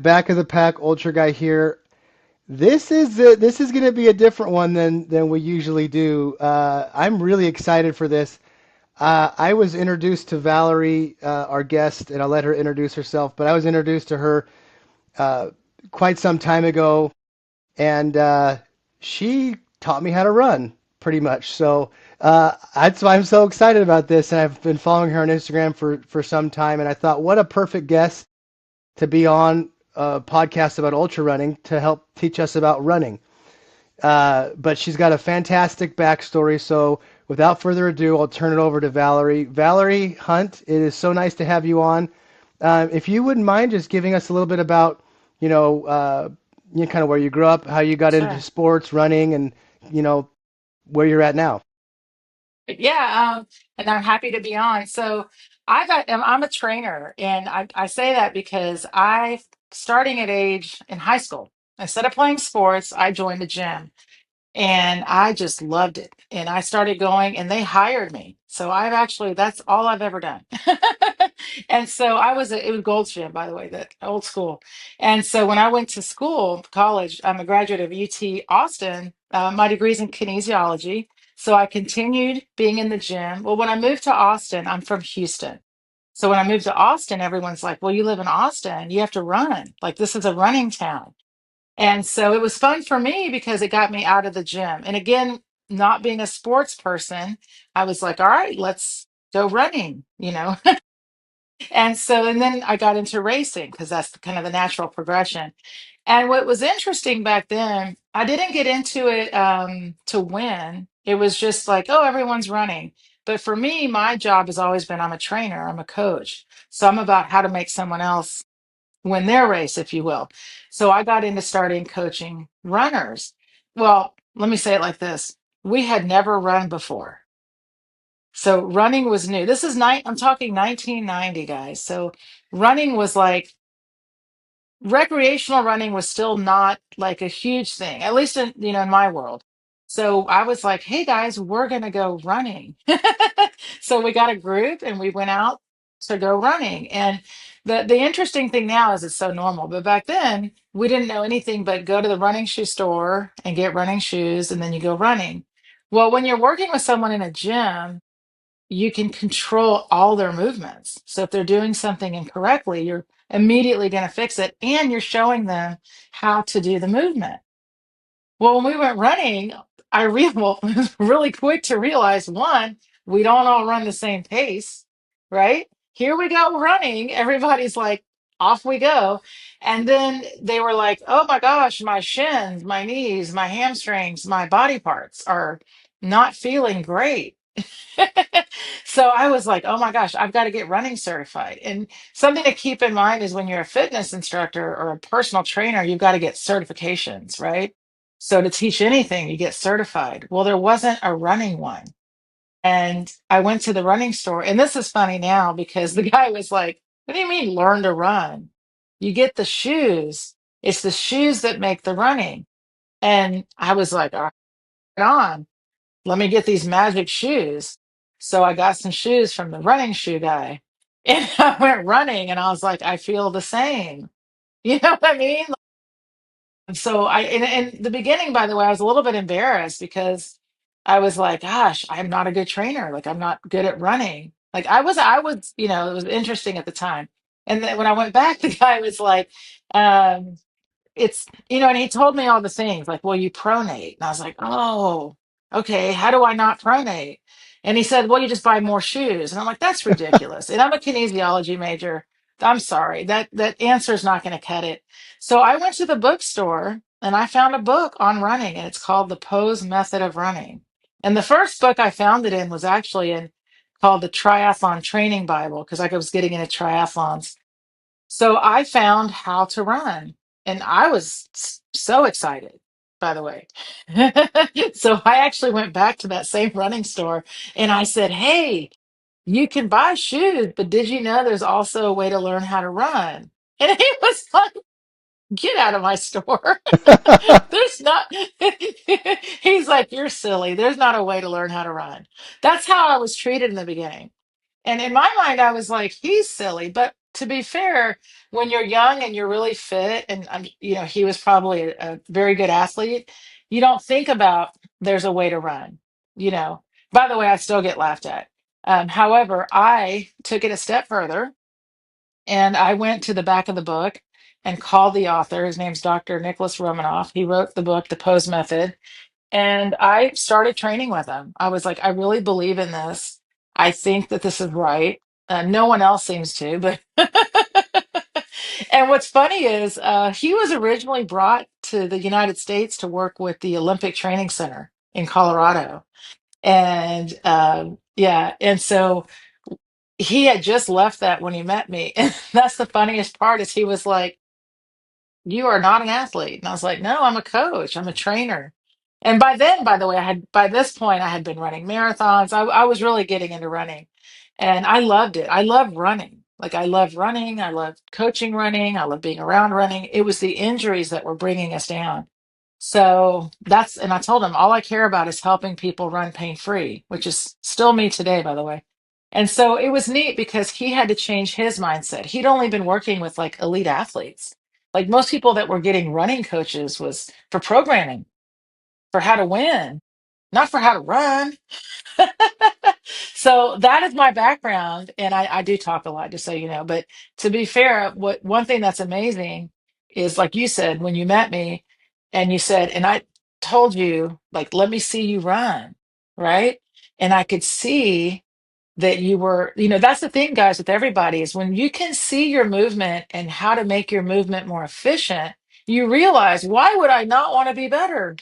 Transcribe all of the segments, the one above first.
back of the pack ultra guy here. This is going to be a different one than we usually do. I'm really excited for this. I was introduced to Valerie, our guest, and I'll let her introduce herself. But I was introduced to her uh, quite some time ago, and she taught me how to run pretty much. So that's why I'm so excited about this. And I've been following her on Instagram for some time, and I thought, what a perfect guest to be on a podcast about ultra running to help teach us about running. But she's got a fantastic backstory. So without further ado, I'll turn it over to Valerie. Valerie Hunt, it is so nice to have you on. If you wouldn't mind just giving us a little bit about, you know, uh, kind of where you grew up, how you got into Sure. sports, running, and you know where you're at now. Yeah, and I'm happy to be on. So I'm a trainer, and I say that because starting at age in high school, instead of playing sports, I joined the gym. And I just loved it. And I started going, and they hired me. So that's all I've ever done. And so it was Gold's Gym, by the way, that old school. And so when I went to school, college, I'm a graduate of UT Austin. My degree's in kinesiology. So I continued being in the gym. Well, when I moved to Austin, I'm from Houston. So when I moved to Austin, everyone's like, well, you live in Austin, you have to run. Like, this is a running town. And so it was fun for me because it got me out of the gym. And again, not being a sports person, I was like, all right, let's go running. And then I got into racing because that's kind of the natural progression. And what was interesting back then, I didn't get into it to win. It was just like, oh, everyone's running. But for me, my job has always been I'm a trainer, I'm a coach. So I'm about how to make someone else win their race, if you will. So I got into starting coaching runners. Well, let me say it like this. We had never run before. So running was new. I'm talking 1990, guys. So running was like recreational running was still not like a huge thing, at least in my world. So I was like, hey guys, we're gonna go running. So we got a group and we went out to go running. And the interesting thing now is it's so normal, but back then we didn't know anything but go to the running shoe store and get running shoes and then you go running. Well, when you're working with someone in a gym, you can control all their movements. So if they're doing something incorrectly, you're immediately going to fix it and you're showing them how to do the movement. Well, when we went running, well, it was really quick to realize one, we don't all run the same pace, right? Here we go running. Everybody's like, off we go. And then they were like, oh my gosh, my shins, my knees, my hamstrings, my body parts are not feeling great. So I was like, oh my gosh, I've got to get running certified. And something to keep in mind is when you're a fitness instructor or a personal trainer, you've got to get certifications, right? So to teach anything, you get certified. Well, there wasn't a running one. And I went to the running store, and this is funny now because the guy was like, what do you mean learn to run? You get the shoes. It's the shoes that make the running. And I was like, all right, on, let me get these magic shoes. So I got some shoes from the running shoe guy. And I went running and I was like, I feel the same. You know what I mean? So in the beginning, by the way, I was a little bit embarrassed because I was like, gosh, I'm not a good trainer. Like I'm not good at running. Like it was interesting at the time. And then when I went back, the guy was like, um, and he told me all the things like, well, you pronate. And I was like, oh, okay. How do I not pronate? And he said, well, you just buy more shoes. And I'm like, that's ridiculous. And I'm a kinesiology major. I'm sorry. That answer is not going to cut it. So I went to the bookstore and I found a book on running, and it's called The Pose Method of Running. And the first book I found it in was actually in called the Triathlon Training Bible because I was getting into triathlons. So I found how to run, and I was so excited, by the way. So I actually went back to that same running store and I said, hey, you can buy shoes, but did you know there's also a way to learn how to run? And he was like, get out of my store. There's not, he's like, you're silly. There's not a way to learn how to run. That's how I was treated in the beginning. And in my mind, I was like, he's silly. But to be fair, when you're young and you're really fit, and he was probably a very good athlete, you don't think about there's a way to run. You know, by the way, I still get laughed at. However, I took it a step further and I went to the back of the book and called the author. His name's Dr. Nicholas Romanoff. He wrote the book, The Pose Method, and I started training with him. I was like, I really believe in this. I think that this is right. No one else seems to, but and what's funny is he was originally brought to the United States to work with the Olympic Training Center in Colorado. And yeah, and so he had just left that when he met me. And that's the funniest part is he was like, you are not an athlete. And I was like, no, I'm a coach. I'm a trainer. And by then, by the way, by this point, I had been running marathons. I was really getting into running and I loved it. I love running. Like I love running. I love coaching running. I love being around running. It was the injuries that were bringing us down. So and I told him all I care about is helping people run pain free, which is still me today, by the way. And so it was neat because he had to change his mindset. He'd only been working with like elite athletes. Like most people that were getting running coaches was for programming, for how to win, not for how to run. So that is my background, and I do talk a lot, just so you know. But to be fair, what one thing that's amazing is, like you said, when you met me, and you said, and I told you, like, let me see you run, right? And I could see that you were, that's the thing, guys, with everybody is when you can see your movement and how to make your movement more efficient, you realize, why would I not want to be better?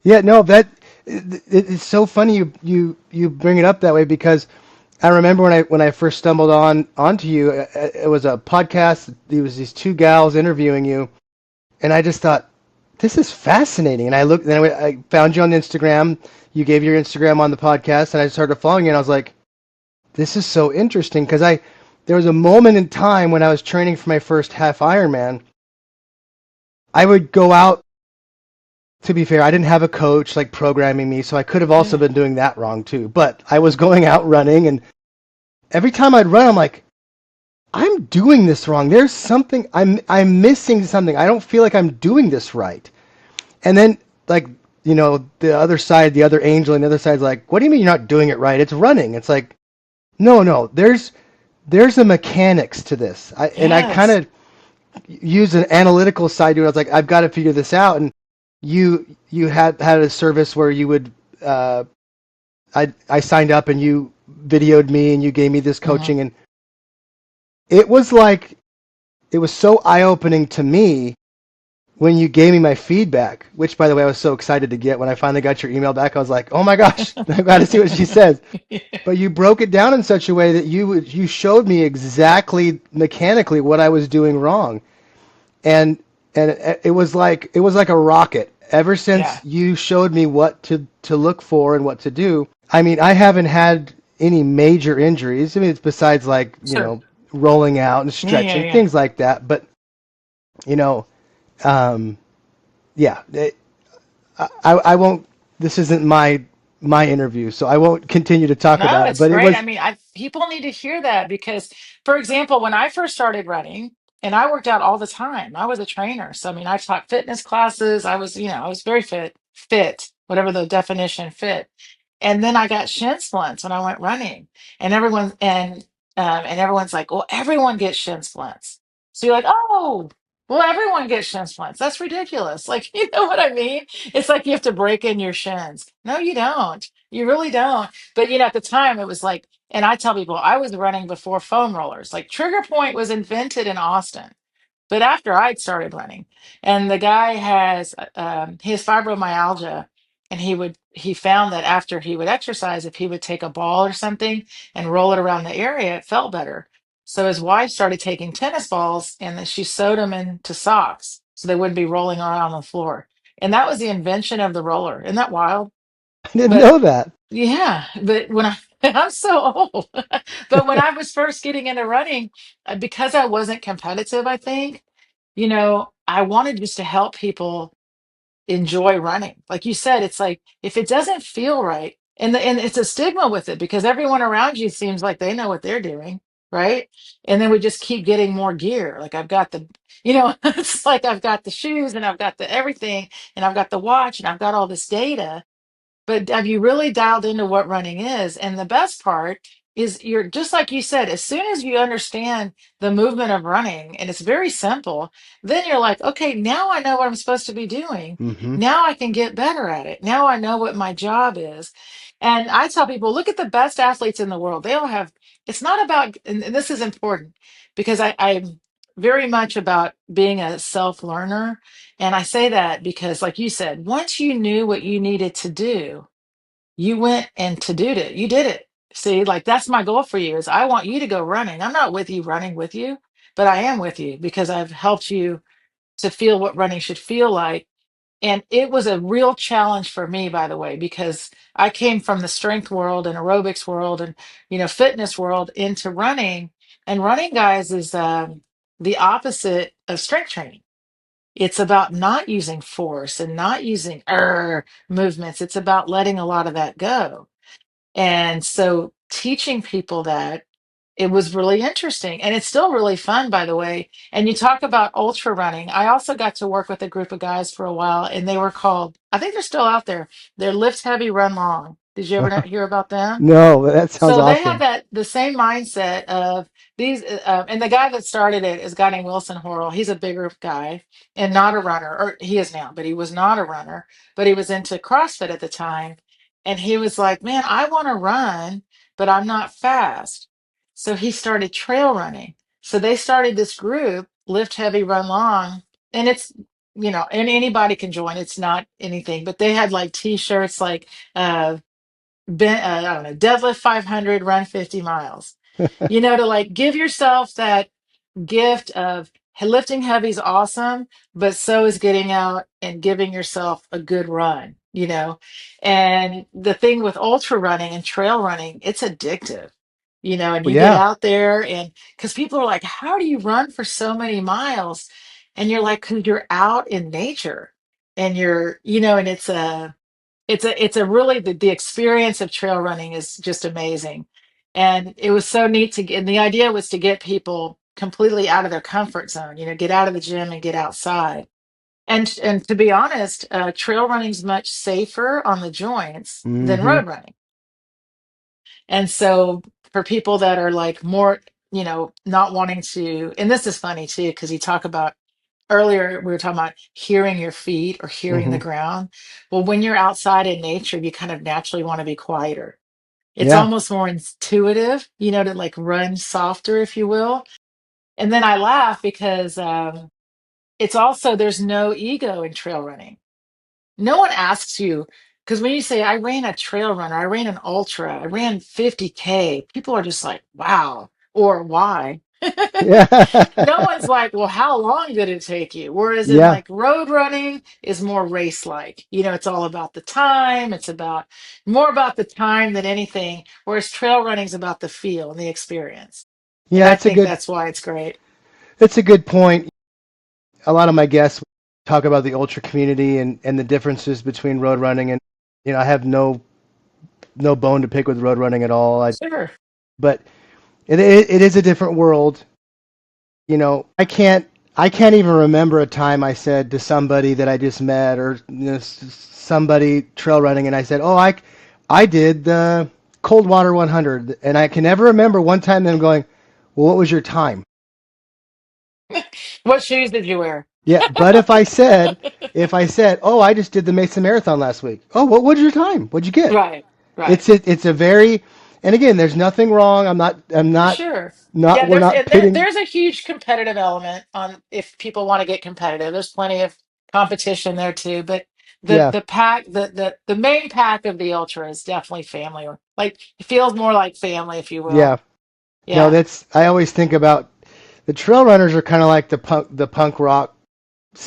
Yeah, no, it's so funny you bring it up that way because I remember when I first stumbled onto you, it was a podcast. There was these two gals interviewing you, and I just thought this is fascinating. And I looked, then I found you on Instagram. You gave your Instagram on the podcast, and I started following you. And I was like, this is so interesting because there was a moment in time when I was training for my first half Ironman. I would go out. To be fair, I didn't have a coach like programming me, so I could have also Yeah. been doing that wrong too. But I was going out running, and every time I'd run, I'm like, I'm doing this wrong. There's something I'm missing something. I don't feel like I'm doing this right. And then like the other side, the other angel, and the other side's like, what do you mean you're not doing it right? It's running. It's like, no. There's a mechanics to this. I kind Yes. of use an analytical side to it. I was like, I've got to figure this out. And you had a service where you would I signed up and you videoed me and you gave me this Mhm. coaching and it was like it was so eye opening to me when you gave me my feedback, which by the way I was so excited to get when I finally got your email back. I was like, oh my gosh, I've got to see what she says. But you broke it down in such a way that you showed me exactly mechanically what I was doing wrong, and it was like a rocket. Ever since Yeah, you showed me what to look for and what to do, I mean, I haven't had any major injuries. I mean, it's besides like sure. rolling out and Yeah, yeah, stretching yeah. things like that. But you know, um, yeah, I won't. This isn't my interview, so I won't continue to talk No, about it. it's But it great. I was mean, people need to hear that because, for example, when I first started running, and I worked out all the time, I was a trainer. So I mean, I taught fitness classes. I was very fit, whatever the definition fit. And then I got shin splints when I went running, and everyone's like, "Well, everyone gets shin splints." So you're like, "Oh, well, everyone gets shin splints. That's ridiculous." Like, you know what I mean? It's like you have to break in your shins. No, you don't. You really don't. But at the time it was like, and I tell people I was running before foam rollers. Like Trigger Point was invented in Austin. But after I'd started running, and the guy he has fibromyalgia, and he found that after he would exercise, if he would take a ball or something and roll it around the area, it felt better. So his wife started taking tennis balls and then she sewed them into socks so they wouldn't be rolling around on the floor. And that was the invention of the roller. Isn't that wild? I didn't But know that. yeah, but I'm so old, but when I was first getting into running, because I wasn't competitive, I think, I wanted just to help people enjoy running. Like you said, it's like if it doesn't feel right, and it's a stigma with it because everyone around you seems like they know what they're doing. right? And then we just keep getting more gear. Like I've got the, it's like I've got the shoes and I've got the everything and I've got the watch and I've got all this data, but have you really dialed into what running is? And the best part is you're just like you said, as soon as you understand the movement of running, and it's very simple, then you're like, okay, now I know what I'm supposed to be doing. Hmm. Now I can get better at it. Now I know what my job is. And I tell people, look at the best athletes in the world. They all have, it's not about, and this is important because I'm very much about being a self learner. And I say that because, like you said, once you knew what you needed to do, you went and to did it. You did it. See, like that's my goal for you is I want you to go running. I'm not with you running with you, but I am with you because I've helped you to feel what running should feel like. And it was a real challenge for me, by the way, because I came from the strength world and aerobics world and fitness world into running. And running, guys, is the opposite of strength training. It's about not using force and not using movements. It's about letting a lot of that go. And so teaching people that, it was really interesting. And it's still really fun, by the way. And you talk about ultra running. I also got to work with a group of guys for a while, and they were called, I think they're still out there. They're Lift Heavy, Run Long. Did you ever hear about them? No, that sounds So they have awesome. that the same mindset of these, and the guy that started it is a guy named Wilson Horrell. He's a bigger guy and not a runner, or he is now, but he was not a runner, but he was into CrossFit at the time. And he was like, man, I want to run, but I'm not fast. So he started trail running. So they started this group, Lift Heavy, Run Long, and it's, and anybody can join. It's not anything, but they had like t-shirts like, I don't know, deadlift 500, run 50 miles. To like give yourself that gift of lifting heavy is awesome, but so is getting out and giving yourself a good run, And the thing with ultra running and trail running, it's addictive, and Well, you get yeah, out there and because people are like, how do you run for so many miles? And you're like, because you're out in nature and and it's a really the experience of trail running is just amazing. And it was so neat to get, and the idea was to get people completely out of their comfort zone, get out of the gym and get outside. And to be honest, trail running is much safer on the joints than hmm, road running. And so for people that are like more, not wanting to, and this is funny too, because you talk about earlier, we were talking about hearing your feet or hearing hmm, the ground. Well, when you're outside in nature, you kind of naturally want to be quieter. It's yeah, almost more intuitive, to like run softer, if you will. And then I laugh because it's also, there's no ego in trail running. No one asks you, because when you say, I ran a trail runner, I ran an ultra, I ran 50K, people are just like, wow, or why? yeah, No one's like, well, how long did it take you? Whereas in yeah, like road running is more race like. It's all about the time. It's about more about the time than anything. Whereas trail running is about the feel and the experience. And yeah. I think that's why it's great. That's a good point. A lot of my guests talk about the ultra community and the differences between road running and I have no bone to pick with road running at all. Sure. But it is a different world. I can't even remember a time I said to somebody that I just met or somebody trail running and I said, "Oh, I did the cold water 100," and I can never remember one time them going, "Well, what was your time?" What shoes did you wear? Yeah, but if I said, "Oh, I just did the Mesa Marathon last week." "Oh, what was your time? What'd you get?" Right, right. It's a very, and again, there's nothing wrong. Sure. Yeah, We're not pitting. there's a huge competitive element on if people want to get competitive. There's plenty of competition there too, but Yeah, the main pack of the ultra is definitely family. Like it feels more like family, if you yeah. will. No, Yeah. I always think about the trail runners are kind of like the punk rock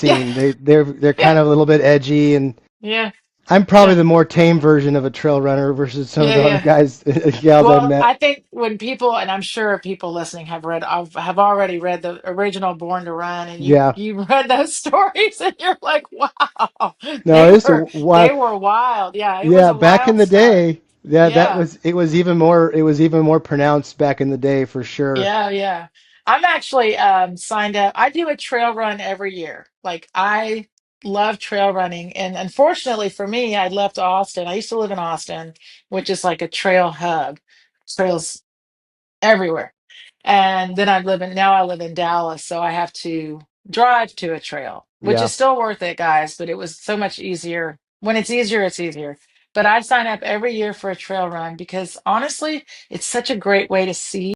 Yeah. scene. They're Yeah. kind of a little bit edgy, and Yeah. I'm probably Yeah. the more tame version of a trail runner versus some of Yeah. the other Yeah. guys gals I've Well, met. I think when people, and I'm sure people listening have already read the original Born to Run, and you Yeah, you read those stories, and you're like, wow, no, they it's a were they wild. were wild. Yeah, it was Yeah, a back in wild the start. day. Yeah, that Yeah. was it was even more pronounced back in the day for sure. Yeah, yeah. I'm actually signed up. I do a trail run every year. Like I love trail running. And unfortunately for me, I left Austin. I used to live in Austin, which is like a trail hub. Trails everywhere. And then now I live in Dallas, so I have to drive to a trail, which Yeah. is still worth it, guys, but it was so much easier. When it's easier, it's easier. But I sign up every year for a trail run because honestly, it's such a great way to see.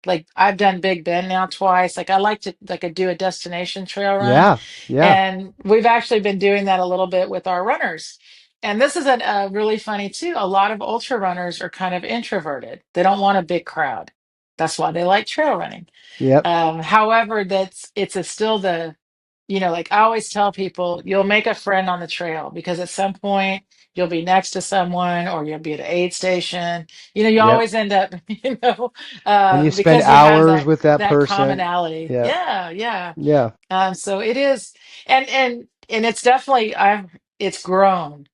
Like I've done Big Bend now twice. Like I like to like do a destination trail run. Yeah. Yeah. And we've actually been doing that a little bit with our runners. And this is really funny too. A lot of ultra runners are kind of introverted. They don't want a big crowd. That's why they like trail running. Yep. However, it's still like I always tell people, you'll make a friend on the trail because at some point you'll be next to someone or you'll be at an aid station. You Yep. always end up, And you spend because you have hours that with that that person. commonality. Yeah. Yeah, yeah. Yeah. So it is, and it's definitely it's grown.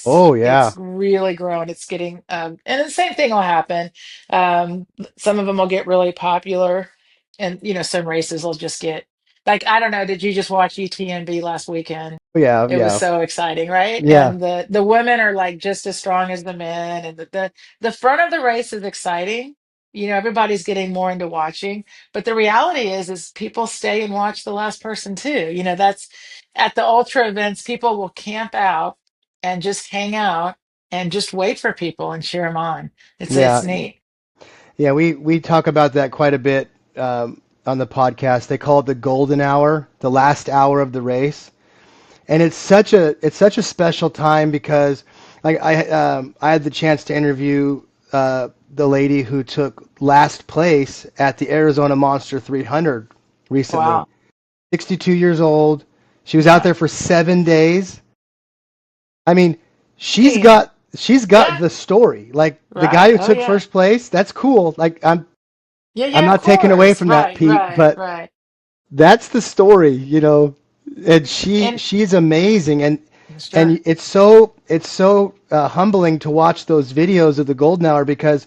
Oh It's yeah. really grown. It's getting and the same thing will happen. Some of them will get really popular, and some races will just get like I don't know. Did you just watch UTMB last weekend? Yeah. It was Yeah. so exciting, right? Yeah. And the women are like just as strong as the men, and the front of the race is exciting. Everybody's getting more into watching, but the reality is people stay and watch the last person too. That's at the ultra events, people will camp out and just hang out and just wait for people and cheer them on. It's Yeah. neat. Yeah. We talk about that quite a bit on the podcast. They call it the golden hour, the last hour of the race. And it's such a special time because like I had the chance to interview the lady who took last place at the Arizona Monster 300 recently. Wow. 62 years old. She was out Yeah. there for 7 days. I mean, she's Hey. got she's got Yeah. the story. Like the guy Right. who Oh took yeah. first place, that's cool. Like Yeah. I'm Yeah. Of not taking away course. from that, Right. Pete, Right. but Right. that's the story. And she And she's amazing, and sure. it's so humbling to watch those videos of the golden hour because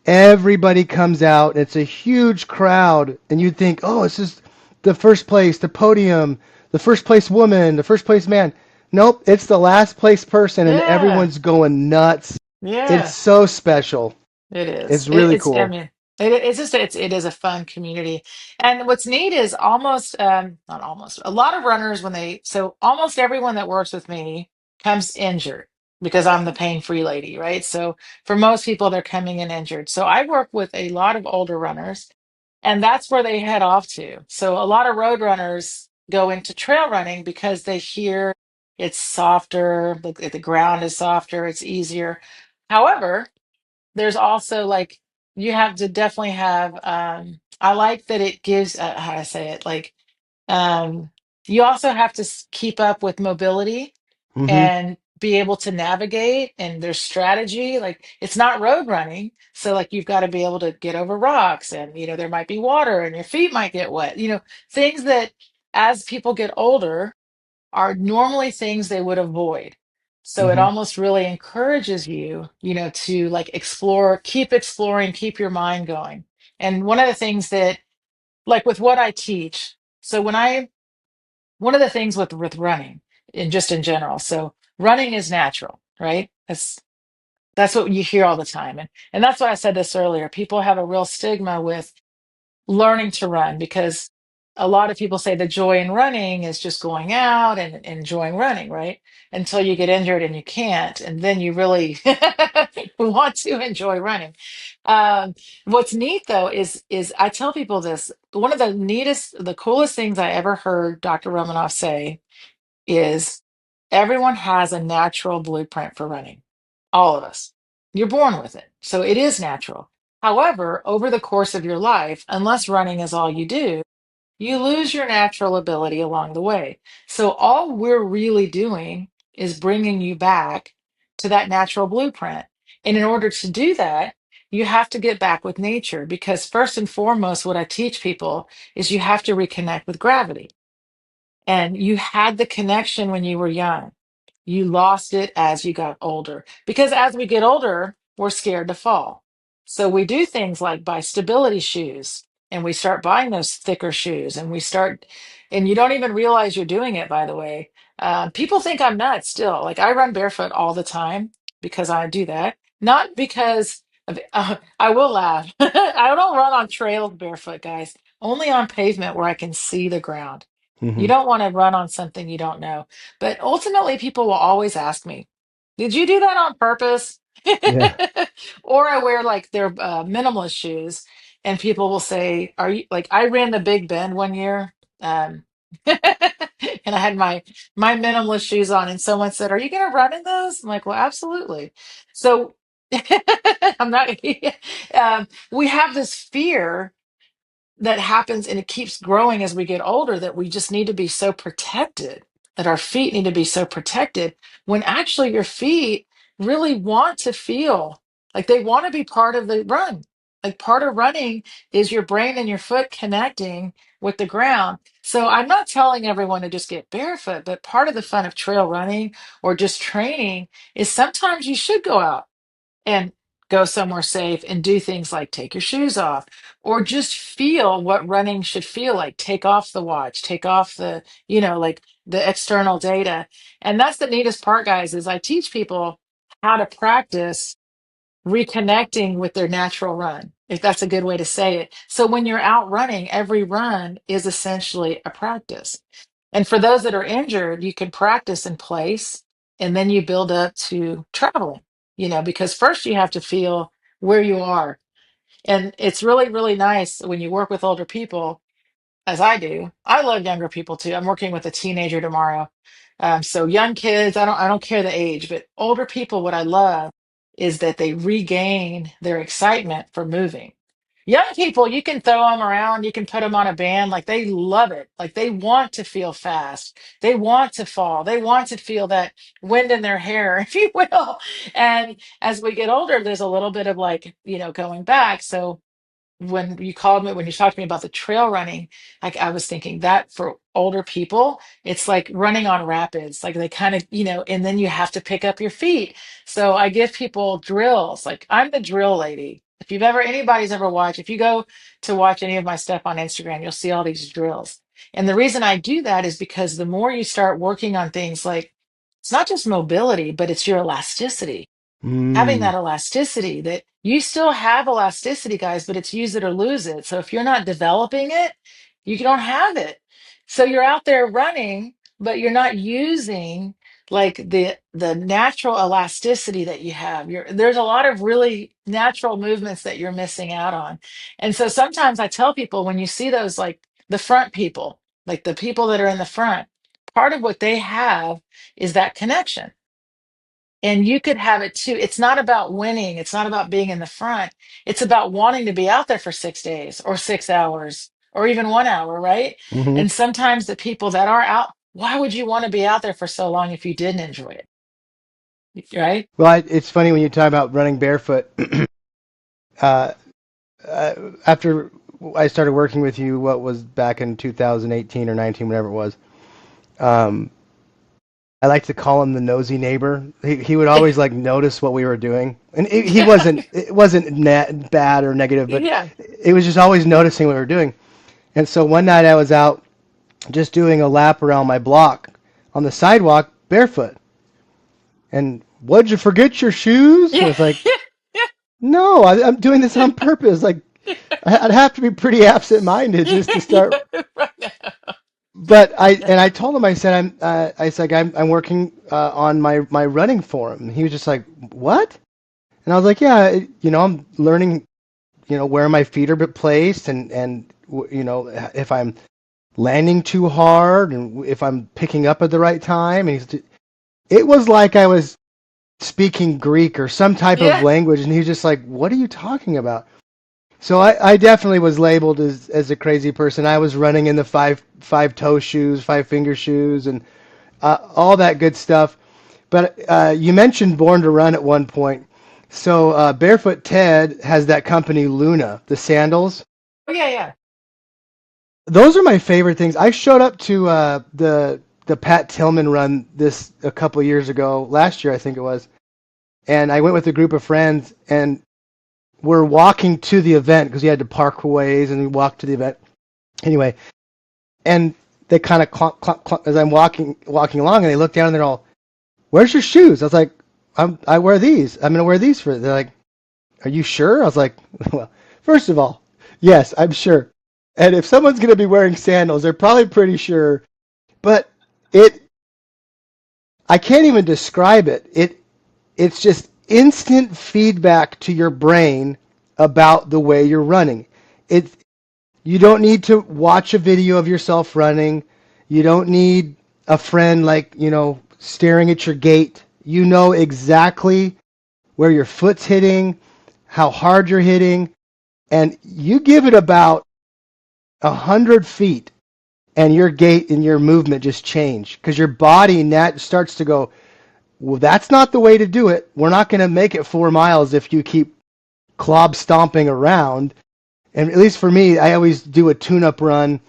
everybody comes out and it's a huge crowd and you think, oh, it's just the first place, the podium, the first place woman, the first place man. Nope, it's the last place person and Yeah. everyone's going nuts. It's Yeah. so special. It is. It's really I cool. mean, it's just it is a fun community. And what's neat is almost not almost a lot of runners when so almost everyone that works with me comes injured because I'm the pain-free lady, right? So for most people they're coming in injured. So I work with a lot of older runners and that's where they head off to. So a lot of road runners go into trail running because they hear it's softer, the ground is softer, it's easier. However, there's also like you have to definitely have I like that it gives how do I say it like um you also have to keep up with mobility Hmm. and be able to navigate and there's strategy like it's not road running so like you've got to be able to get over rocks and there might be water and your feet might get wet things that as people get older are normally things they would avoid. So it Hmm. almost really encourages you, to like explore, keep exploring, keep your mind going. And one of the things that, like with what I teach, so one of the things with running, and just in general, so running is natural, right? That's what you hear all the time, and that's why I said this earlier. People have a real stigma with learning to run because a lot of people say the joy in running is just going out and enjoying running, right? Until you get injured and you can't, and then you really want to enjoy running. Um, what's neat though is I tell people this. One of the coolest things I ever heard Dr. Romanoff say is everyone has a natural blueprint for running. All of us. You're born with it. So it is natural. However, over the course of your life, unless running is all you do, you lose your natural ability along the way. So all we're really doing is bringing you back to that natural blueprint. And in order to do that, you have to get back with nature because first and foremost, what I teach people is you have to reconnect with gravity. And you had the connection when you were young. You lost it as you got older. Because as we get older, we're scared to fall. So we do things like buy stability shoes, and we start buying those thicker shoes, and we start, and you don't even realize you're doing it, by the way. People think I'm nuts still. Like I run barefoot all the time because I do that, not because of, I will laugh. I don't run on trails barefoot, guys, only on pavement where I can see the ground. You Hmm. don't want to run on something you don't know. But ultimately, people will always ask me, did you do that on purpose? Yeah. Or I wear like their minimalist shoes, and people will say, "Are you like?" I ran the Big Bend one year, and I had my minimalist shoes on, and someone said, "Are you going to run in those?" I'm like, "Well, absolutely." So I'm not. We have this fear that happens, and it keeps growing as we get older, that we just need to be so protected, that our feet need to be so protected, when actually your feet really want to feel like they want to be part of the run. Like part of running is your brain and your foot connecting with the ground. So I'm not telling everyone to just get barefoot, but part of the fun of trail running or just training is sometimes you should go out and go somewhere safe and do things like take your shoes off, or just feel what running should feel like. Take off the watch, take off the, like the external data. And that's the neatest part, guys, is I teach people how to practice reconnecting with their natural run, if that's a good way to say it. So when you're out running, every run is essentially a practice. And for those that are injured, you can practice in place, and then you build up to traveling, because first you have to feel where you are. And it's really, really nice when you work with older people, as I do. I love younger people too. I'm working with a teenager tomorrow. So young kids, I don't care the age, but older people, what I love is that they regain their excitement for moving. Young people, you can throw them around, you can put them on a band, like they love it. Like they want to feel fast. They want to fall. They want to feel that wind in their hair, if you will. And as we get older, there's a little bit of like, going back. So when you talked to me about the trail running, like I was thinking that for older people, it's like running on rapids. Like they kind of, and then you have to pick up your feet. So I give people drills. Like I'm the drill lady. If anybody's ever watched, if you go to watch any of my stuff on Instagram, you'll see all these drills. And the reason I do that is because the more you start working on things like, it's not just mobility, but it's your elasticity, having Mm. that elasticity, that you still have elasticity, guys, but it's use it or lose it. So if you're not developing it, you don't have it. So you're out there running, but you're not using like the natural elasticity that you have. There's a lot of really natural movements that you're missing out on. And so sometimes I tell people, when you see those, like the front people, like the people that are in the front, part of what they have is that connection, and you could have it too. It's not about winning. It's not about being in the front. It's about wanting to be out there for 6 days or 6 hours or even 1 hour, right? Hmm. And sometimes the people that are out, why would you want to be out there for so long if you didn't enjoy it? Right? Well, it's funny when you talk about running barefoot. uh, After I started working with you, what was back in 2018 or 19, whatever it was, um, I like to call him the nosy neighbor. He would always like notice what we were doing, and he Yeah. wasn't, it wasn't bad or negative, but Yeah. it was just always noticing what we were doing. And so one night I was out just doing a lap around my block on the sidewalk barefoot, and what'd you forget your shoes? And Yeah. it's like, no, I'm doing this on purpose. Like I'd have to be pretty absent-minded just to start. Right now. But I told him, I said, I said I'm working on my running form. And he was just like, what? And I was like, yeah, I'm learning, where my feet are placed, and if I'm landing too hard and if I'm picking up at the right time. And it was like I was speaking Greek or some type of Yeah. language, and he was just like, what are you talking about? So I definitely was labeled as a crazy person. I was running in the five toe shoes, five finger shoes, and all that good stuff. But you mentioned Born to Run at one point. So Barefoot Ted has that company Luna, the sandals. Oh, yeah. Yeah. Those are my favorite things. I showed up to the Pat Tillman run this a couple years ago, last year I think it was, and I went with a group of friends, and we're walking to the event because we had to park ways, and we walked to the event. Anyway, and they kind of clunk, clunk, clunk as I'm walking along, and they look down and they're all, "Where's your shoes?" I was like, I wear these. I'm gonna wear these for." They're like, "Are you sure?" I was like, "Well, first of all, yes, I'm sure. And if someone's gonna be wearing sandals, they're probably pretty sure." But it, I can't even describe it. It's just instant feedback to your brain about the way you're running. It You don't need to watch a video of yourself running. You don't need a friend like, staring at your gait. You know exactly where your foot's hitting, how hard you're hitting, and you give it about 100 feet and your gait and your movement just change because your body starts to go, well, that's not the way to do it. We're not going to make it 4 miles if you keep clob stomping around. And at least for me, I always do a tune-up run,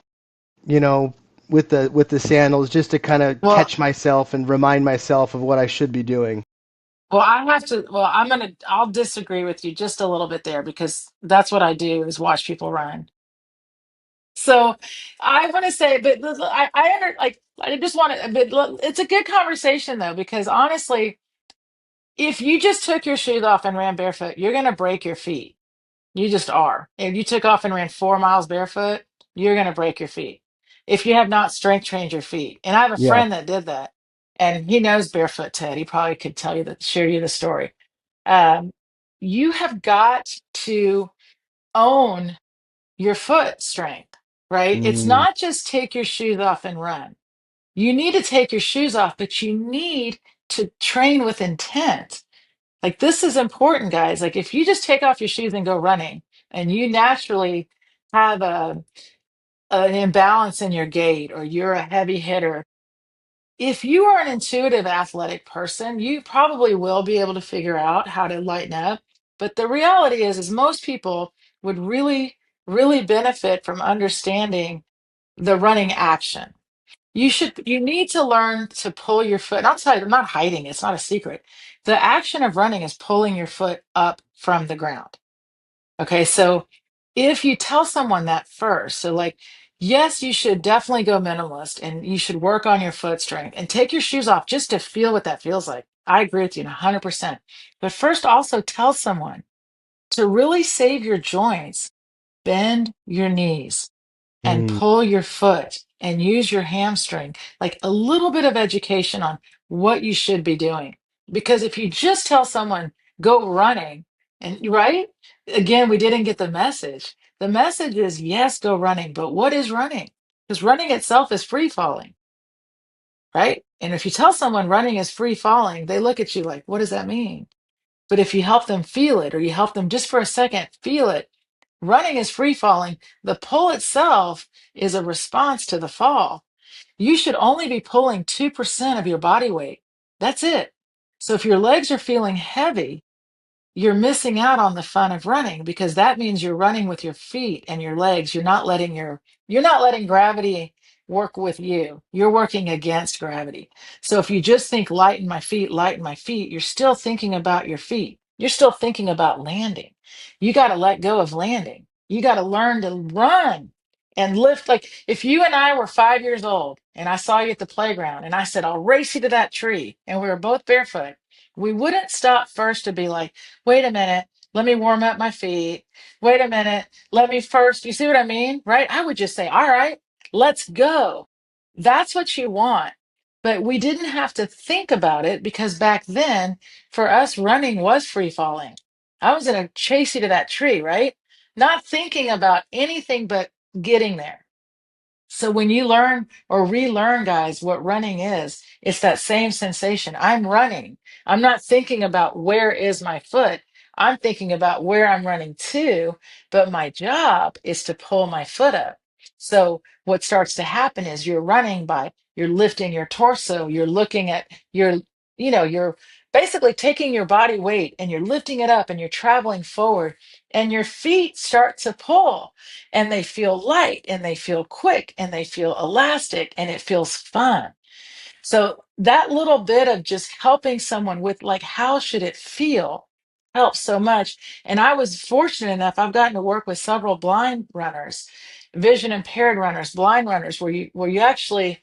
you know, with the sandals just to kind of Well, catch myself and remind myself of what I should be doing. I have to, I'll disagree with you just a little bit there because that's what I do is watch people run. So I want to say, but I just want to, but it's a good conversation though, because honestly, if you just took your shoes off and ran barefoot, you're going to break your feet. You just are. If you took off and ran 4 miles barefoot, you're going to break your feet. If you have not strength trained your feet. And I have a Yeah. friend that did that and he knows barefoot Ted. He probably could tell you that, share you the story. Um, you have got to own your foot strength, right? It's Mm, not just take your shoes off and run. You need to take your shoes off, but you need to train with intent. Like this is important, guys. Like if you just take off your shoes and go running and you naturally have an imbalance in your gait or you're a heavy hitter, if you are an intuitive athletic person, you probably will be able to figure out how to lighten up. But the reality is most people would really, really benefit from understanding the running action. You need to learn to pull your foot. And I'll tell you, I'm not hiding, it's not a secret. The action of running is pulling your foot up from the ground. Okay, so if you tell someone that first, so like, yes, you should definitely go minimalist and you should work on your foot strength and take your shoes off just to feel what that feels like. I agree with you 100%. But first, also tell someone to really save your joints, bend your knees and mm, pull your foot and use your hamstring, like a little bit of education on what you should be doing. Because if you just tell someone, go running, and right, again, we didn't get the message. The message is yes, go running, but what is running? Because running itself is free falling, right? And if you tell someone running is free falling, they look at you like, what does that mean? But if you help them feel it, or you help them just for a second feel it, running is free falling. The pull itself is a response to the fall. You should only be pulling 2% of your body weight. That's it. So if your legs are feeling heavy, you're missing out on the fun of running because that means you're running with your feet and your legs. You're not letting gravity work with you. You're working against gravity. So if you just think lighten my feet, you're still thinking about your feet. You're still thinking about landing. You got to let go of landing. You got to learn to run and lift. Like if you and I were 5 years old and I saw you at the playground and I said, I'll race you to that tree, and we were both barefoot, we wouldn't stop first to be like, wait a minute, let me warm up my feet. Wait a minute, let me first, you see what I mean? Right? I would just say, all right, let's go. That's what you want. But we didn't have to think about it because back then, for us, running was free falling. I was going to chase you to that tree, right? Not thinking about anything but getting there. So when you learn or relearn, guys, what running is, it's that same sensation. I'm running. I'm not thinking about where is my foot. I'm thinking about where I'm running to, but my job is to pull my foot up. So what starts to happen is you're lifting your torso, you're looking at you're basically taking your body weight and you're lifting it up and you're traveling forward and your feet start to pull and they feel light and they feel quick and they feel elastic and it feels fun. So that little bit of just helping someone with like, how should it feel, helps so much. And I was fortunate enough, I've gotten to work with several blind runners, vision impaired runners, blind runners, where you're actually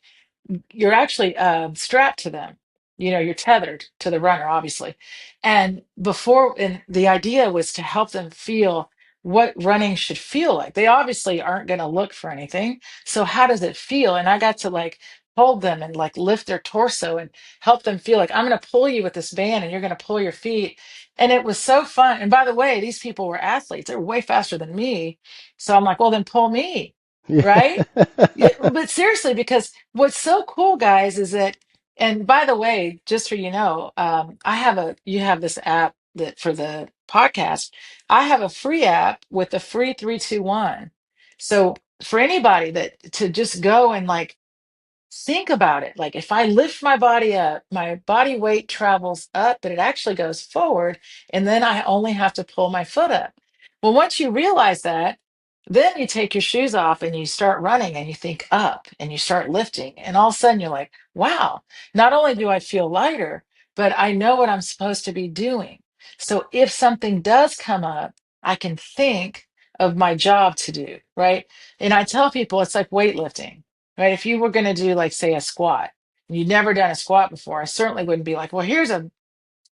strapped to them. You know, you're tethered to the runner, obviously. And the idea was to help them feel what running should feel like. They obviously aren't going to look for anything. So how does it feel? And I got to like hold them and like lift their torso and help them feel like I'm going to pull you with this band and you're going to pull your feet. And it was so fun. And by the way, these people were athletes. They're way faster than me. So I'm like, well, then pull me. Right. Yeah, Yeah. but seriously, because what's so cool, guys, is that, and by the way, just so you know, you have this app that for the podcast, I have a free app with a free 3-2-1. So for anybody that to just go and like think about it. Like if I lift my body up, my body weight travels up, but it actually goes forward. And then I only have to pull my foot up. Well, once you realize that, then you take your shoes off and you start running and you think up and you start lifting. And all of a sudden you're like, wow, not only do I feel lighter, but I know what I'm supposed to be doing. So if something does come up, I can think of my job to do, right? And I tell people it's like weightlifting, right? If you were going to do like say a squat, and you'd never done a squat before, I certainly wouldn't be like, well, here's a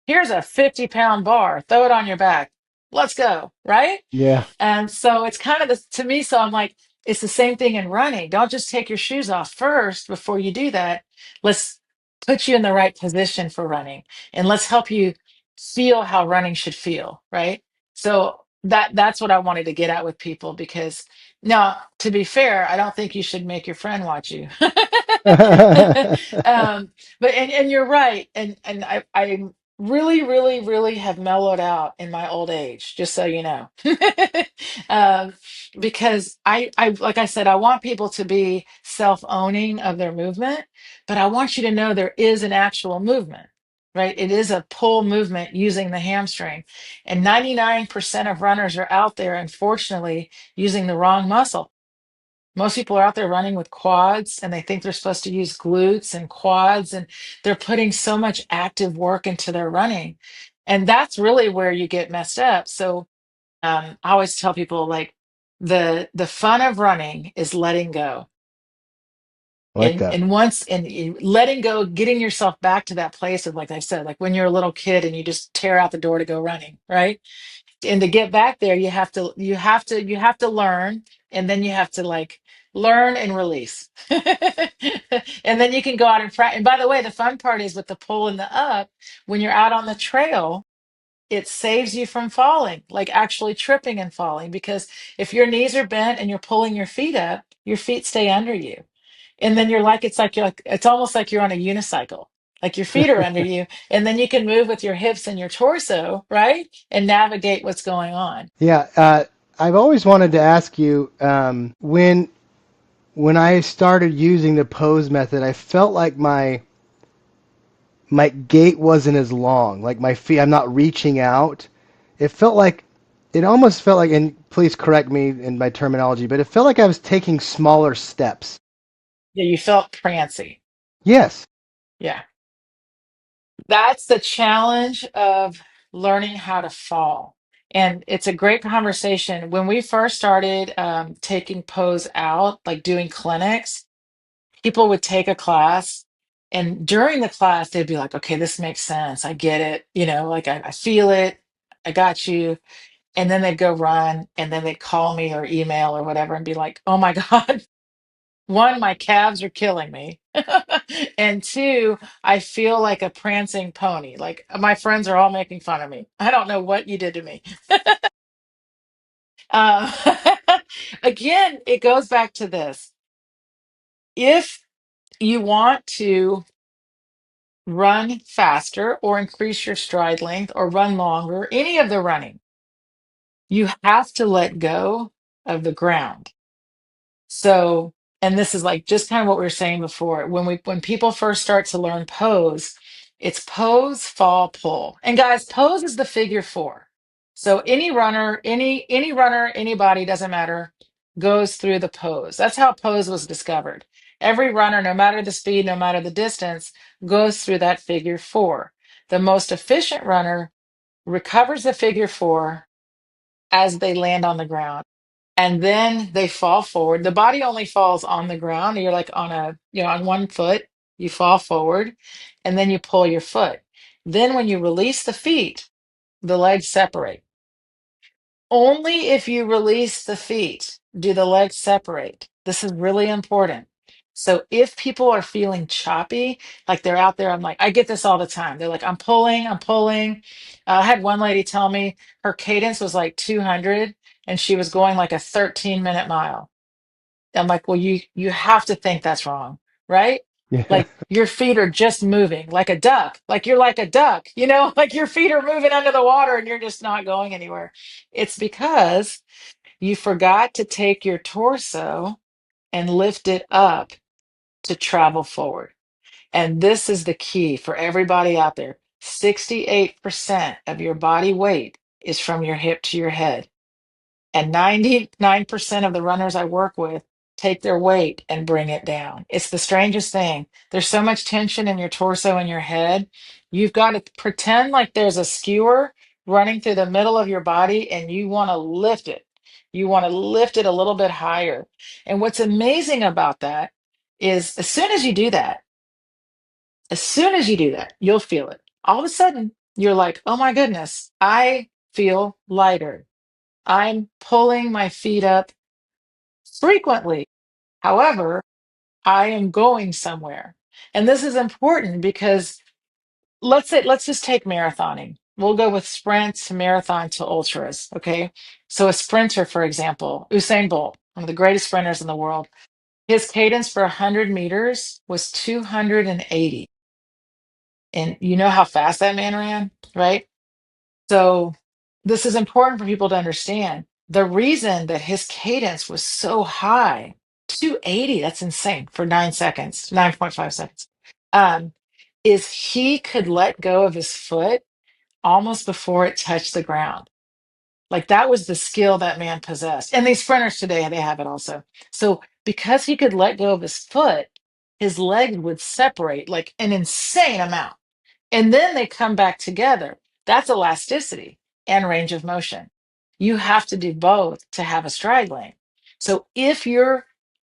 50-pound bar, throw it on your back. Let's go, right? Yeah. And so it's kind of this to me. So I'm like, it's the same thing in running. Don't just take your shoes off first before you do that. Let's put you in the right position for running and let's help you feel how running should feel, right? So that's what I wanted to get at with people because now, to be fair, I don't think you should make your friend watch you. But and you're right. And I really, really, really have mellowed out in my old age, just so you know. um, because I, like I said, I want people to be self-owning of their movement, but I want you to know there is an actual movement, right? It is a pull movement using the hamstring. And 99% of runners are out there, unfortunately, using the wrong muscle. Most people are out there running with quads and they think they're supposed to use glutes and quads, and they're putting so much active work into their running. And that's really where you get messed up. So I always tell people like the fun of running is letting go. I like that. And once and letting go, getting yourself back to that place of like I said, like when you're a little kid and you just tear out the door to go running, right? And to get back there you have to learn, and then you have to like learn and release. And then you can go out and practice. And by the way, the fun part is with the pull and the up, when you're out on the trail, it saves you from falling, like actually tripping and falling, because if your knees are bent and you're pulling your feet up, your feet stay under you. And then it's almost like you're on a unicycle. Like your feet are under you, and then you can move with your hips and your torso, right? And navigate what's going on. Yeah. I've always wanted to ask you when I started using the pose method, I felt like my gait wasn't as long. Like my feet, I'm not reaching out. It felt like it almost felt like, and please correct me in my terminology, but it felt like I was taking smaller steps. Yeah, you felt prancy. Yes. Yeah. That's the challenge of learning how to fall. And it's a great conversation. When we first started taking pose out, like doing clinics, people would take a class, and during the class they'd be like, okay, this makes sense, I get it, like I feel it, I got you. And then they'd go run, and then they'd call me or email or whatever and be like, oh my god, one, my calves are killing me. And two, I feel like a prancing pony, like my friends are all making fun of me, I don't know what you did to me. um, Again, it goes back to this: if you want to run faster or increase your stride length or run longer, any of the running, you have to let go of the ground. So, and this is like just kind of what we were saying before. When people first start to learn pose, it's pose, fall, pull. And guys, pose is the figure four. So any runner, anybody, doesn't matter, goes through the pose. That's how pose was discovered. Every runner, no matter the speed, no matter the distance, goes through that figure four. The most efficient runner recovers the figure four as they land on the ground. And then they fall forward. The body only falls on the ground. You're like on on one foot, you fall forward, and then you pull your foot. Then when you release the feet, the legs separate. Only if you release the feet do the legs separate. This is really important. So if people are feeling choppy, like they're out there, I'm like, I get this all the time. They're like, I'm pulling, I'm pulling. I had one lady tell me her cadence was like 200 and she was going like a 13-minute mile. I'm like, well, you have to think that's wrong, right? Yeah. Like your feet are just moving like a duck. Like you're like a duck, like your feet are moving under the water and you're just not going anywhere. It's because you forgot to take your torso and lift it up to travel forward. And this is the key for everybody out there. 68% of your body weight is from your hip to your head. And 99% of the runners I work with take their weight and bring it down. It's the strangest thing. There's so much tension in your torso and your head. You've got to pretend like there's a skewer running through the middle of your body and you want to lift it. You want to lift it a little bit higher. And what's amazing about that is as soon as you do that, you'll feel it. All of a sudden, you're like, oh my goodness, I feel lighter. I'm pulling my feet up frequently. However, I am going somewhere. And this is important because let's just take marathoning. We'll go with sprints to marathon to ultras. Okay. So a sprinter, for example, Usain Bolt, one of the greatest sprinters in the world, his cadence for 100 meters was 280. And you know how fast that man ran, right? So this is important for people to understand. The reason that his cadence was so high, 280, that's insane for 9 seconds, 9.5 seconds, um, is he could let go of his foot almost before it touched the ground. Like that was the skill that man possessed. And these sprinters today, they have it also. So because he could let go of his foot, his leg would separate like an insane amount and then they come back together. That's elasticity and range of motion. You have to do both to have a stride length. So if you're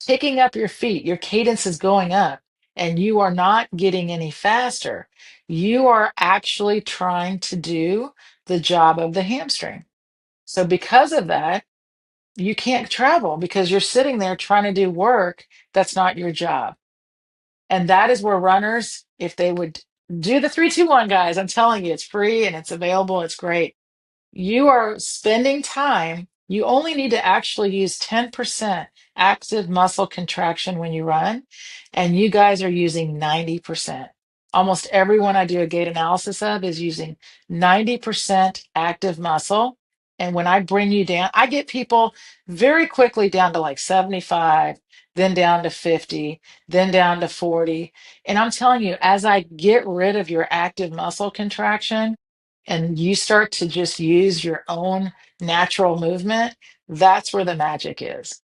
picking up your feet, your cadence is going up, and you are not getting any faster, you are actually trying to do the job of the hamstring. So because of that, you can't travel because you're sitting there trying to do work that's not your job. And that is where runners, if they would do the 3-2-1, guys, I'm telling you, it's free and it's available. It's great. You are spending time. You only need to actually use 10% active muscle contraction when you run, and you guys are using 90%. Almost everyone I do a gait analysis of is using 90% active muscle. And when I bring you down, I get people very quickly down to like 75, then down to 50, then down to 40. And I'm telling you, as I get rid of your active muscle contraction, and you start to just use your own natural movement, that's where the magic is.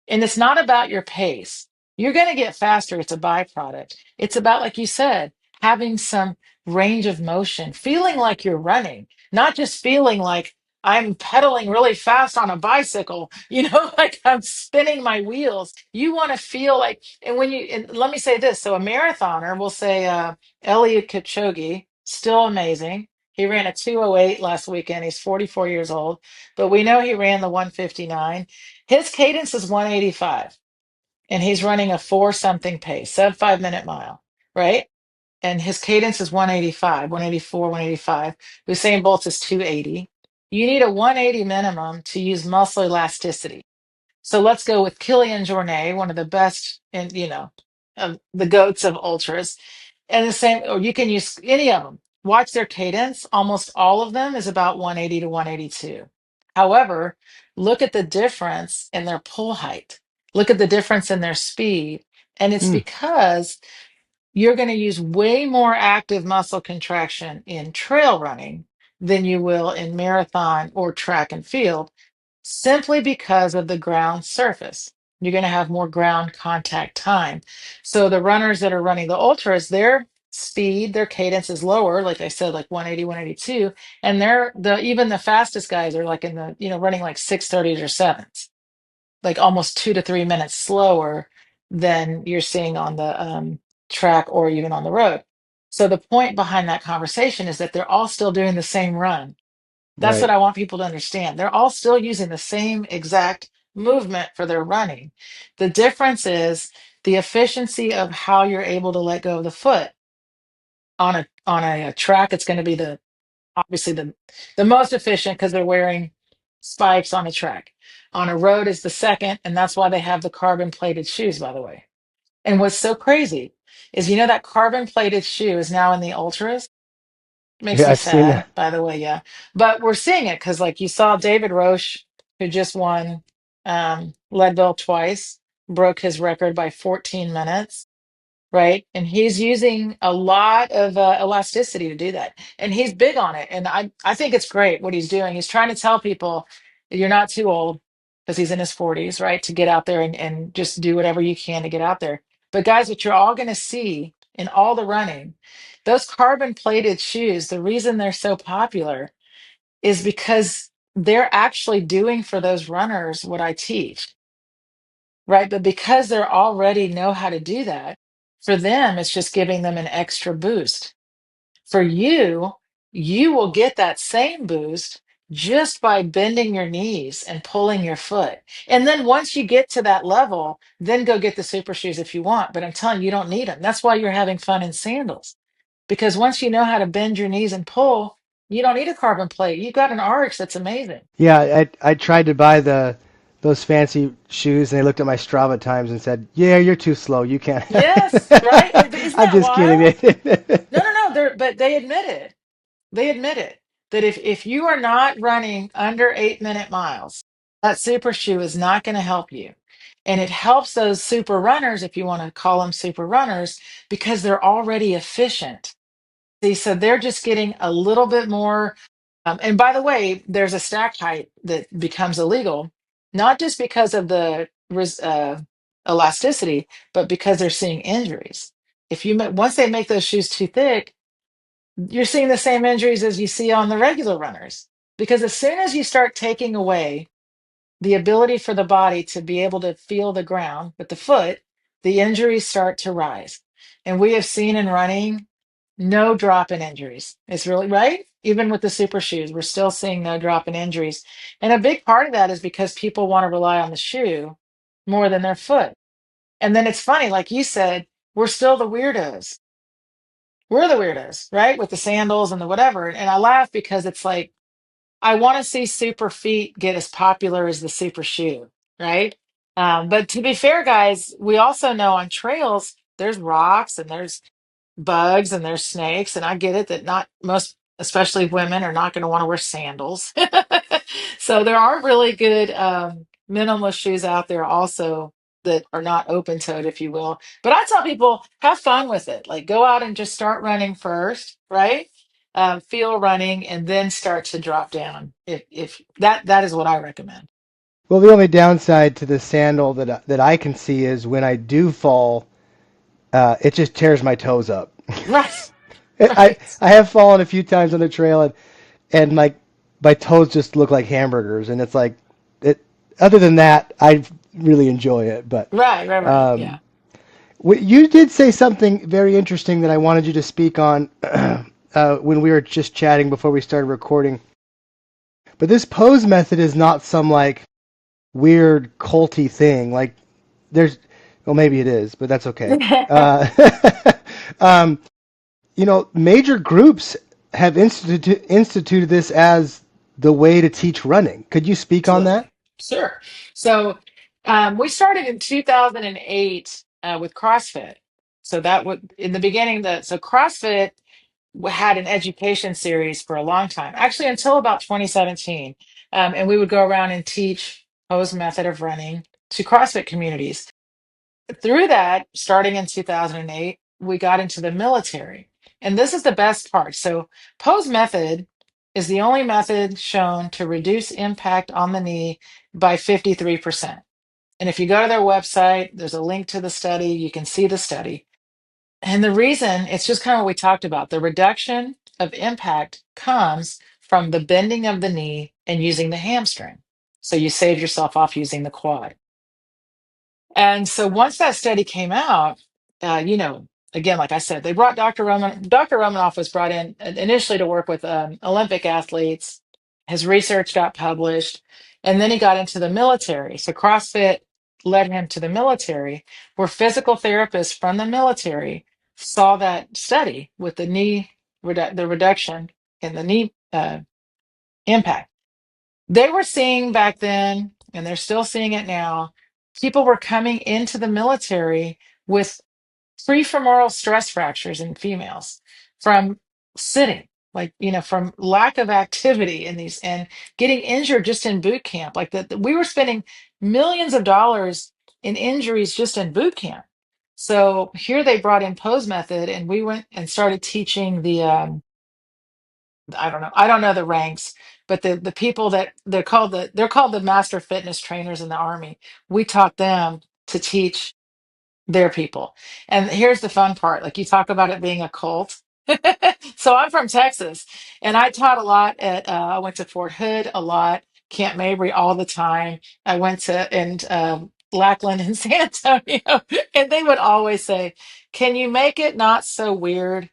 And it's not about your pace. You're going to get faster. It's a byproduct. It's about, like you said, having some range of motion, feeling like you're running, not just feeling like I'm pedaling really fast on a bicycle, like I'm spinning my wheels. You want to feel like, and let me say this. So a marathoner will say, Eliud Kipchoge, still amazing. He ran a 2:08 last weekend. He's 44 years old, but we know he ran the 1:59. His cadence is 185, and he's running a four something pace, sub 5 minute mile, right? And his cadence is 185, 184, 185. Usain Bolt is 280. You need a 180 minimum to use muscle elasticity. So let's go with Kilian Jornet, one of the best, and of the goats of ultras. And the same, or you can use any of them. Watch their cadence. Almost all of them is about 180 to 182. However, look at the difference in their pull height. Look at the difference in their speed. And it's Mm. because you're going to use way more active muscle contraction in trail running than you will in marathon or track and field simply because of the ground surface. you're going to have more ground contact time. So the runners that are running the ultras, their speed, their cadence is lower, like I said, like 180, 182, and they're the even the fastest guys are like in the, running like 6:30s or 7s, like almost 2 to 3 minutes slower than you're seeing on the track or even on the road. So the point behind that conversation is that they're all still doing the same run. That's what Right. I want people to understand. They're all still using the same exact movement for their running. The difference is the efficiency of how you're able to let go of the foot. On a track, it's going to be the obviously the most efficient because they're wearing spikes on a track. On a road is the second, and that's why they have the carbon plated shoes, by the way. And what's so crazy is that carbon plated shoe is now in the ultras. Makes Yeah, me I've seen sad, that. by the way, yeah. But we're seeing it because, like, you saw David Roche, who just won Leadville twice, broke his record by 14 minutes, right? And he's using a lot of elasticity to do that. And he's big on it. And I think it's great what he's doing. He's trying to tell people that you're not too old because he's in his 40s, right? To get out there and just do whatever you can to get out there. But guys, what you're all going to see in all the running, those carbon plated shoes, the reason they're so popular is because they're actually doing for those runners what I teach, right? But because they're already know how to do that, for them, it's just giving them an extra boost. For you, you will get that same boost just by bending your knees and pulling your foot. And then once you get to that level, then go get the super shoes if you want. But I'm telling you, you don't need them. That's why you're having fun in sandals. Because once you know how to bend your knees and pull, you don't need a carbon plate. You've got an RX that's amazing. Yeah, I tried to buy those fancy shoes, and they looked at my Strava times and said, "Yeah, you're too slow. You can't." Yes, right? Isn't I'm that just wild? kidding. No, no, no. But they admit it. They admit it that if you are not running under 8 minute miles, that super shoe is not going to help you. And it helps those super runners, if you want to call them super runners, because they're already efficient. See, so they're just getting a little bit more. And by the way, there's a stack height that becomes illegal, not just because of the elasticity, but because they're seeing injuries. If you once they make those shoes too thick, you're seeing the same injuries as you see on the regular runners. Because as soon as you start taking away the ability for the body to be able to feel the ground with the foot, the injuries start to rise. And we have seen in running no drop in injuries. It's really right. Even with the super shoes, we're still seeing no drop in injuries. And a big part of that is because people want to rely on the shoe more than their foot. And then it's funny, like you said, we're still the weirdos. We're the weirdos, right? With the sandals and the whatever. And I laugh because it's like, I want to see super feet get as popular as the super shoe, right? But to be fair, guys, we also know on trails, there's rocks and there's bugs and there's snakes. And I get it that not most, especially women, are not going to want to wear sandals. So there are really good minimalist shoes out there also that are not open toed, if you will. But I tell people, have fun with it. Like go out and just start running first, right? Feel running and then start to drop down. If that is what I recommend. Well, the only downside to the sandal that I can see is when I do fall, it just tears my toes up. Right, I right. I have fallen a few times on the trail, and my toes just look like hamburgers, and it's like it. Other than that, I really enjoy it. But Right. um, Yeah. you did say something very interesting that I wanted you to speak on when we were just chatting before we started recording. But this pose method is not some like weird culty thing. Like there's, well, maybe it is, but that's okay. Uh, um, major groups have instituted this as the way to teach running. Could you speak on that? Absolutely. Sure. So we started in 2008 with CrossFit. So that would in the beginning that so CrossFit had an education series for a long time, actually until about 2017. And we would go around and teach Ho's method of running to CrossFit communities. Through that, starting in 2008, we got into the military. And this is the best part. So, Poe's method is the only method shown to reduce impact on the knee by 53%. And if you go to their website, there's a link to the study. You can see the study. And the reason, it's just kind of what we talked about. The reduction of impact comes from the bending of the knee and using the hamstring. So you save yourself off using the quad. And so once that study came out, again, like I said, they brought Dr. Roman. Dr. Romanoff was brought in initially to work with Olympic athletes. His research got published, and then he got into the military. So CrossFit led him to the military, where physical therapists from the military saw that study with the the reduction in the knee impact. They were seeing back then, and they're still seeing it now, people were coming into the military with prefemoral stress fractures in females from sitting, like, from lack of activity in these and getting injured just in boot camp. Like that, we were spending millions of dollars in injuries just in boot camp. So here they brought in pose method, and we went and started teaching I don't know the ranks, but the people that they're called the master fitness trainers in the army. We taught them to teach their people. And here's the fun part. Like, you talk about it being a cult. So I'm from Texas, and I taught a lot I went to Fort Hood a lot, Camp Mabry all the time. I went to and Lackland and San Antonio, and they would always say, "Can you make it not so weird?"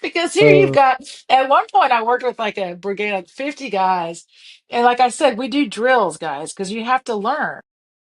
Because here you've Uh, got, at one point, I worked with like a brigade, like 50 guys. And like I said, we do drills, guys, because you have to learn.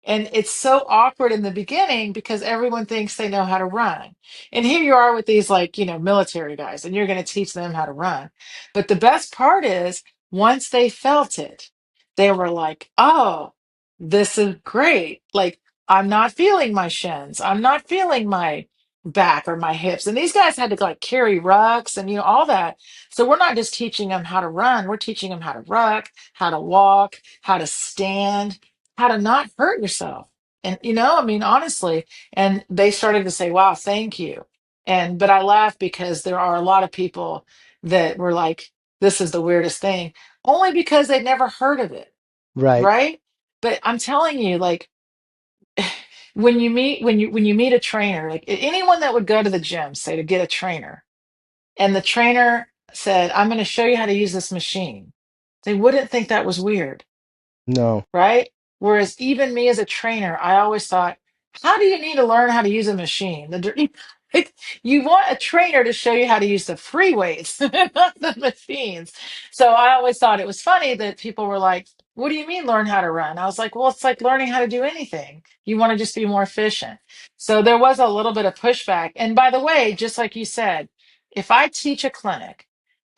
And it's so awkward in the beginning because everyone thinks they know how to run. And here you are with these, like, military guys, and you're going to teach them how to run. But the best part is, once they felt it, they were like, oh, this is great. Like, I'm not feeling my shins. I'm not feeling my back or my hips. And these guys had to like carry rucks and, all that. So we're not just teaching them how to run, we're teaching them how to ruck, how to walk, how to stand, how to not hurt yourself. And I mean, honestly, and they started to say, wow, thank you. But I laugh because there are a lot of people that were like, this is the weirdest thing, only because they'd never heard of it, right. right? But I'm telling you, like, when you meet a trainer, like anyone that would go to the gym, say to get a trainer, and the trainer said, I'm going to show you how to use this machine, they wouldn't think that was weird, No. right? Whereas even me as a trainer, I always thought, how do you need to learn how to use a machine? You want a trainer to show you how to use the free weights, not the machines. So I always thought it was funny that people were like, what do you mean learn how to run? I was like, well, it's like learning how to do anything. You want to just be more efficient. So there was a little bit of pushback. And by the way, just like you said, if I teach a clinic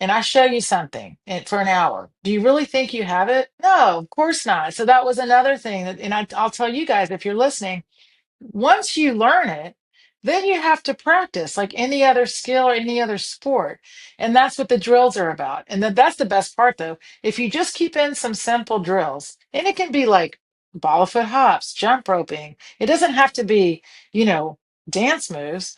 and I show you something for an hour, do you really think you have it? No, of course not. So that was another thing that, and I'll tell you guys, if you're listening, once you learn it, then you have to practice like any other skill or any other sport. And that's what the drills are about. And that's the best part, though. If you just keep in some simple drills, and it can be like ball of foot hops, jump roping, it doesn't have to be, you know, dance moves.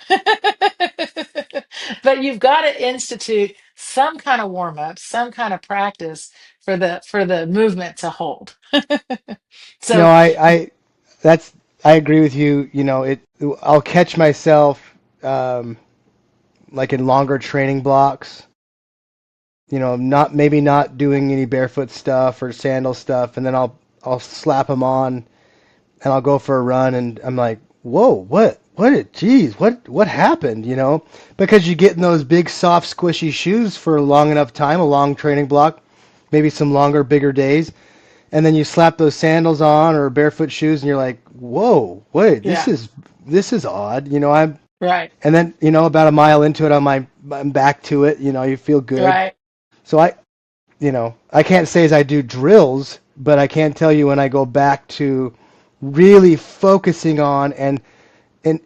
But you've got to institute some kind of warm up, some kind of practice for the movement to hold. No, So, that's, I agree with you. I'll catch myself, um, like in longer training blocks, not maybe not doing any barefoot stuff or sandal stuff, and then I'll slap them on and I'll go for a run, and I'm like, whoa, geez, what happened? Because you get in those big, soft, squishy shoes for a long enough time, a long training block, maybe some longer, bigger days, and then you slap those sandals on or barefoot shoes, and you're like, whoa, wait, this yeah, is this is odd. I'm right, And then about a mile into it, I'm back to it. You feel good. right. So I can't say as I do drills, but I can tell you when I go back to really focusing on and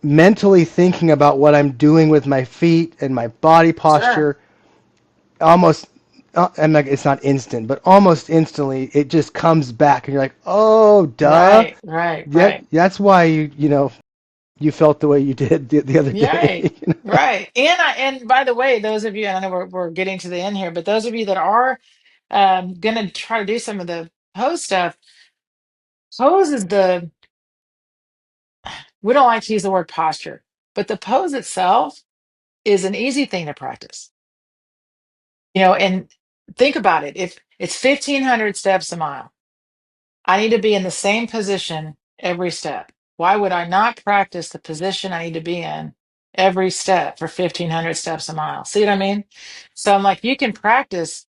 mentally thinking about what I'm doing with my feet and my body Sure. posture, almost, I'm like, it's not instant, but almost instantly, it just comes back, and you're like, oh, duh. Right, right, Yeah, right. that's why you felt the way you did the other Right, day. right. And by the way, those of you, and I know we're getting to the end here, but those of you that are going to try to do some of the pose stuff, pose is the, we don't like to use the word posture, but the pose itself is an easy thing to practice. And think about it. If it's 1,500 steps a mile, I need to be in the same position every step. Why would I not practice the position I need to be in every step for 1,500 steps a mile? See what I mean? So I'm like, you can practice.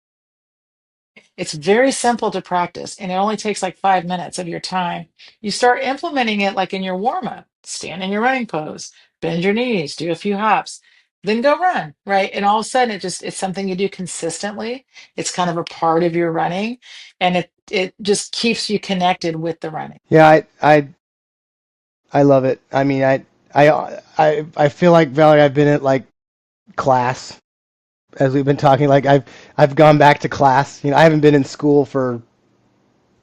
It's very simple to practice, and it only takes like 5 minutes of your time. You start implementing it like in your warm up, stand in your running pose, bend your knees, do a few hops, then go run, right? And all of a sudden, it's something you do consistently. It's kind of a part of your running, and it just keeps you connected with the running. Yeah, I love it. I mean, I feel like Valerie, I've been at like class as we've been talking. Like I've gone back to class. I haven't been in school for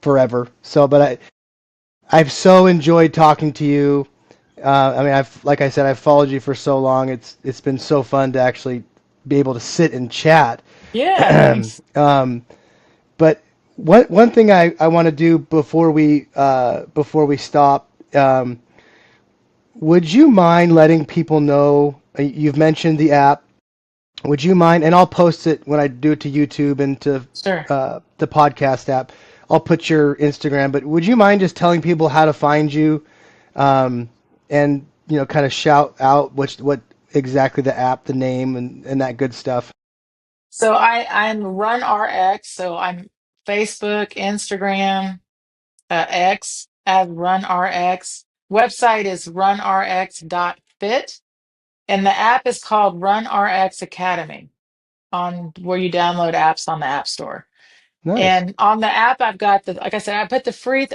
forever. So, but I've so enjoyed talking to you. I mean, like I said, I've followed you for so long. It's been so fun to actually be able to sit and chat. Yeah, thanks. um, but one thing I want to do before we stop. Would you mind letting people know? You've mentioned the app. Would you mind? And I'll post it when I do it to YouTube and to Sure. the podcast app. I'll put your Instagram. But would you mind just telling people how to find you, and kind of shout out what exactly the app, the name, and that good stuff. So I'm RunRX. So I'm Facebook, Instagram, X at RunRX. Website is runrx.fit, and the app is called RunRX Academy on where you download apps on the App Store. Nice. And on the app, I've got the, like I said, I've got the 3,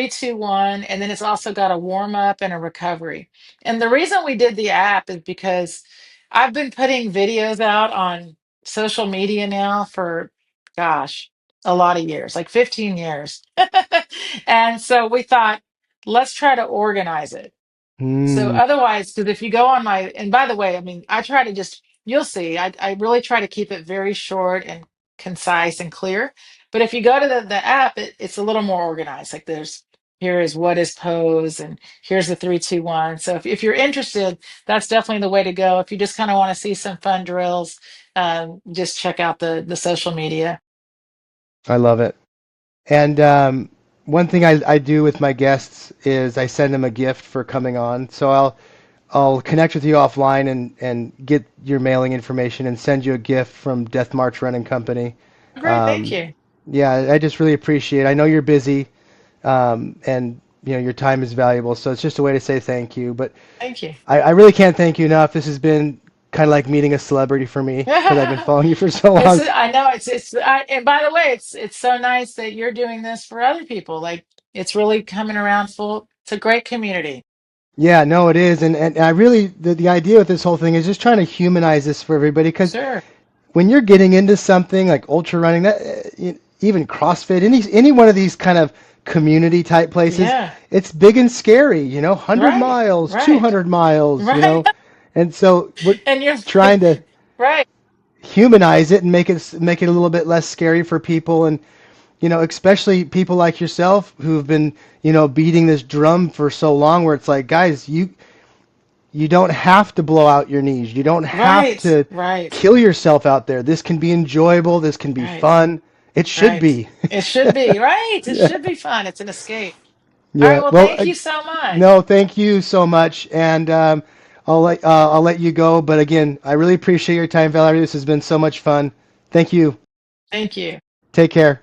2, 1, and then it's also got a warm up and a recovery. And the reason we did the app is because I've been putting videos out on social media now for, gosh, a lot of years, like 15 years. And so we thought, let's try to organize it. So Hmm. otherwise, because if you go on my, and by the way, I mean, I try to just, you'll see, I really try to keep it very short and concise and clear. But if you go to the app, it's a little more organized. Like here is what is pose, and here's the 3, 2, 1. So if you're interested, that's definitely the way to go. If you just kind of want to see some fun drills, just check out the social media. I love it. And one thing I do with my guests is I send them a gift for coming on. So I'll connect with you offline and get your mailing information and send you a gift from Death March Running Company. Great, thank Um, you. yeah, I just really appreciate it. I know you're busy, and your time is valuable. So it's just a way to say thank you. But Thank you. I really can't thank you enough. This has been kind of like meeting a celebrity for me because I've been following you for so long. I know and by the way, it's so nice that you're doing this for other people. Like it's really coming around full. It's a great community. Yeah, no, it is, and I really the idea with this whole thing is just trying to humanize this for everybody because Sure. when you're getting into something like ultra running, that even CrossFit, any one of these kind of community type places, Yeah. it's big and scary, 100 Right. miles, Right. 200 miles, Right. and so we're And you're trying to right. humanize it and make it a little bit less scary for people, and especially people like yourself who've been beating this drum for so long, where it's like, guys, you don't have to blow out your knees. You don't have Right. to Right. kill yourself out there. This can be enjoyable. This can be Right. fun. It should Right. be. It should be. Right. It Yeah. should be fun. It's an escape. All right. Yeah. Well, Well, thank you so much. no, thank you so much, and I'll let you go. But again, I really appreciate your time, Valerie. This has been so much fun. Thank you. Thank you. Take care.